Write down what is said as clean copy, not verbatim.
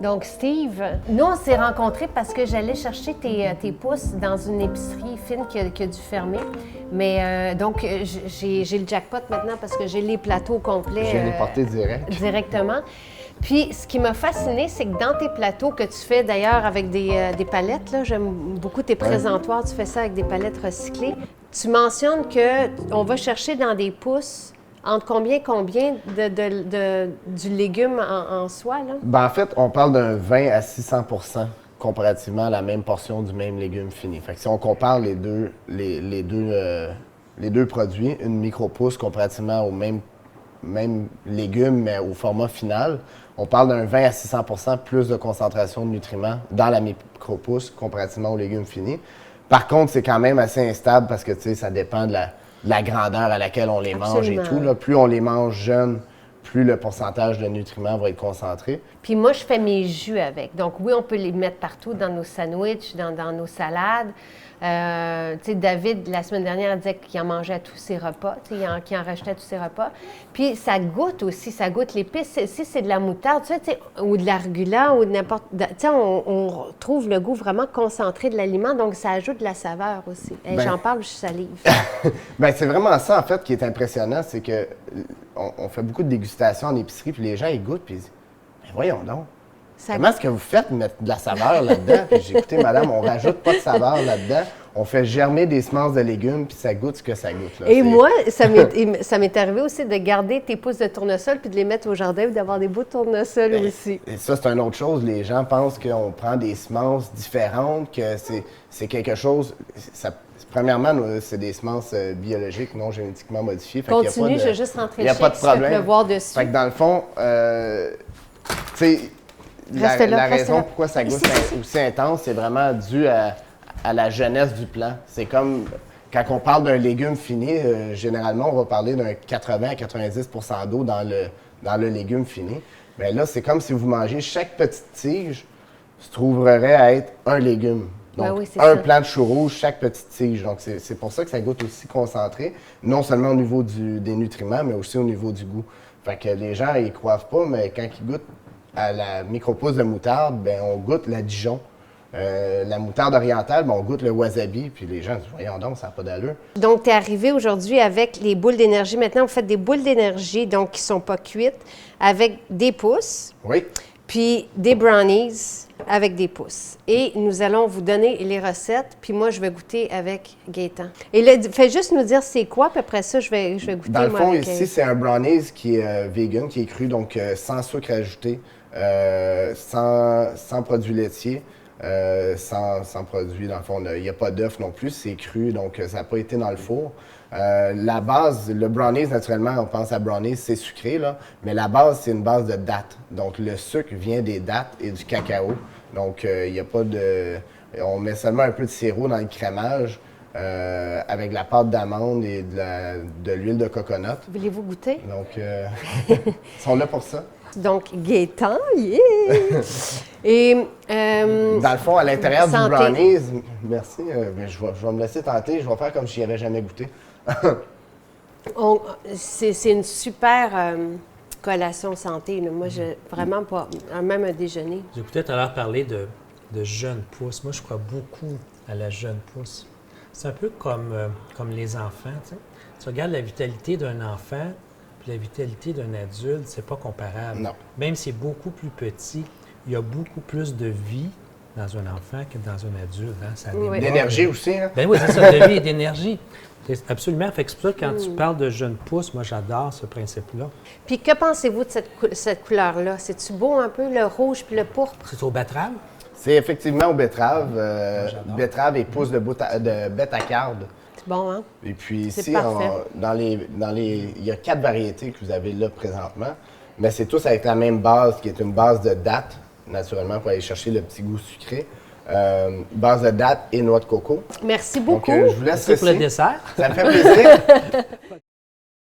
Donc, Steve, nous, on s'est rencontrés parce que j'allais chercher tes pousses dans une épicerie fine qui a dû fermer. Mais donc, j'ai le jackpot maintenant parce que j'ai les plateaux complets. Je viens les porter direct. Directement. Puis, ce qui m'a fasciné, c'est que dans tes plateaux que tu fais d'ailleurs avec des palettes, là, j'aime beaucoup tes présentoirs, tu fais ça avec des palettes recyclées. Tu mentionnes qu'on va chercher dans des pousses entre combien du légume en soi, là? Ben, en fait, on parle d'un 20 à 600 comparativement à la même portion du même légume fini. Fait que si on compare les deux produits, une micro-pousse comparativement au même légume, mais au format final, on parle d'un 20 à 600 plus de concentration de nutriments dans la micro-pousse comparativement au légume fini. Par contre, c'est quand même assez instable parce que, tu sais, ça dépend de la grandeur à laquelle on les mange et tout. Là. Plus on les mange jeunes, plus le pourcentage de nutriments va être concentré. Puis moi, je fais mes jus avec. Donc oui, on peut les mettre partout dans nos sandwichs, dans nos salades. Tu sais, David, la semaine dernière, disait qu'il en mangeait à tous ses repas, qu'il en rajoutait à tous ses repas. Puis ça goûte aussi, ça goûte l'épice. Si c'est de la moutarde, tu sais, ou de l'arugula, ou de n'importe... Tu sais, on trouve le goût vraiment concentré de l'aliment, donc ça ajoute de la saveur aussi. Hey, j'en parle, je salive. Bien, c'est vraiment ça, en fait, qui est impressionnant, c'est que on fait beaucoup de dégustations en épicerie, puis les gens, ils goûtent, puis ils disent « Mais voyons donc, comment est-ce que vous faites mettre de la saveur là-dedans? » Puis j'ai écouté, madame, on rajoute pas de saveur là-dedans. On fait germer des semences de légumes, puis ça goûte ce que ça goûte. Là. Et moi, ça m'est arrivé aussi de garder tes pousses de tournesol puis de les mettre au jardin, puis d'avoir des bouts de tournesol aussi. Et ça, c'est une autre chose. Les gens pensent qu'on prend des semences différentes, que c'est quelque chose... Premièrement, c'est des semences biologiques, non génétiquement modifiées. Continue, je vais juste rentrer le chien, il n'y a pas de problème. Pleuvoir dessus. Fait que dans le fond, tu sais, la raison pourquoi ça goûte aussi intense, c'est vraiment dû à la jeunesse du plant. C'est comme, quand on parle d'un légume fini, généralement, on va parler d'un 80 à 90 d'eau dans le légume fini. Bien là, c'est comme si vous mangez chaque petite tige se trouverait à être un légume. Donc, un plant de chou rouge, chaque petite tige. Donc, c'est pour ça que ça goûte aussi concentré, non seulement au niveau des nutriments, mais aussi au niveau du goût. Fait que les gens, ils croient pas, mais quand ils goûtent à la micro-pousse de moutarde, bien, on goûte la Dijon. La moutarde orientale, bien, on goûte le wasabi, puis les gens disent « Voyons donc, ça n'a pas d'allure. » Donc, tu es arrivé aujourd'hui avec les boules d'énergie. Maintenant, vous faites des boules d'énergie, donc qui ne sont pas cuites, avec des pousses. Oui. Puis des brownies avec des pousses. Et nous allons vous donner les recettes, puis moi, je vais goûter avec Gaëtan. Et là, fais juste nous dire c'est quoi, puis après ça, je vais goûter. Dans le fond, avec ici, c'est un brownies qui est vegan, qui est cru, donc sans sucre ajouté, sans produits laitiers, sans produits, dans le fond, il n'y a pas d'œuf non plus, c'est cru, donc ça n'a pas été dans le four. La base, le brownies, naturellement, on pense à brownies, c'est sucré, là, mais la base, c'est une base de dattes. Donc, le sucre vient des dattes et du cacao. Donc, il n'y a pas de... On met seulement un peu de sirop dans le crémage avec la pâte d'amande et de l'huile de coconut. Voulez-vous goûter? Donc, ils sont là pour ça. Donc, Gaëtan, yeah! Et... dans le fond, à l'intérieur du brownies... Merci, mais je vais me laisser tenter. Je vais faire comme si j'y avais jamais goûté. C'est une super collation santé. Là. Moi, vraiment pas... Même un déjeuner. J'écoutais tout à l'heure parler de jeunes pousses. Moi, je crois beaucoup à la jeune pousse. C'est un peu comme les enfants. Tu regardes la vitalité d'un enfant, puis la vitalité d'un adulte, c'est pas comparable. Non. Même si c'est beaucoup plus petit, il y a beaucoup plus de vie dans un enfant que dans un adulte. Hein? Ça oui. D'énergie aussi, hein? Ben oui, c'est ça, de vie et d'énergie. Absolument. Fait que c'est pour ça que quand tu parles de jeune pousse, moi, j'adore ce principe-là. Puis que pensez-vous de cette couleur-là? C'est-tu beau un peu, le rouge puis le pourpre? C'est au betterave? C'est effectivement aux betteraves. Betterave et pousse de bêta-carde. C'est bon, hein? Et puis ici, il y a 4 variétés que vous avez là présentement, mais c'est tous avec la même base, qui est une base de dattes, naturellement, pour aller chercher le petit goût sucré. Base de dattes et noix de coco. Merci beaucoup. Donc, je vous laisse pour le dessert. Ça me fait plaisir.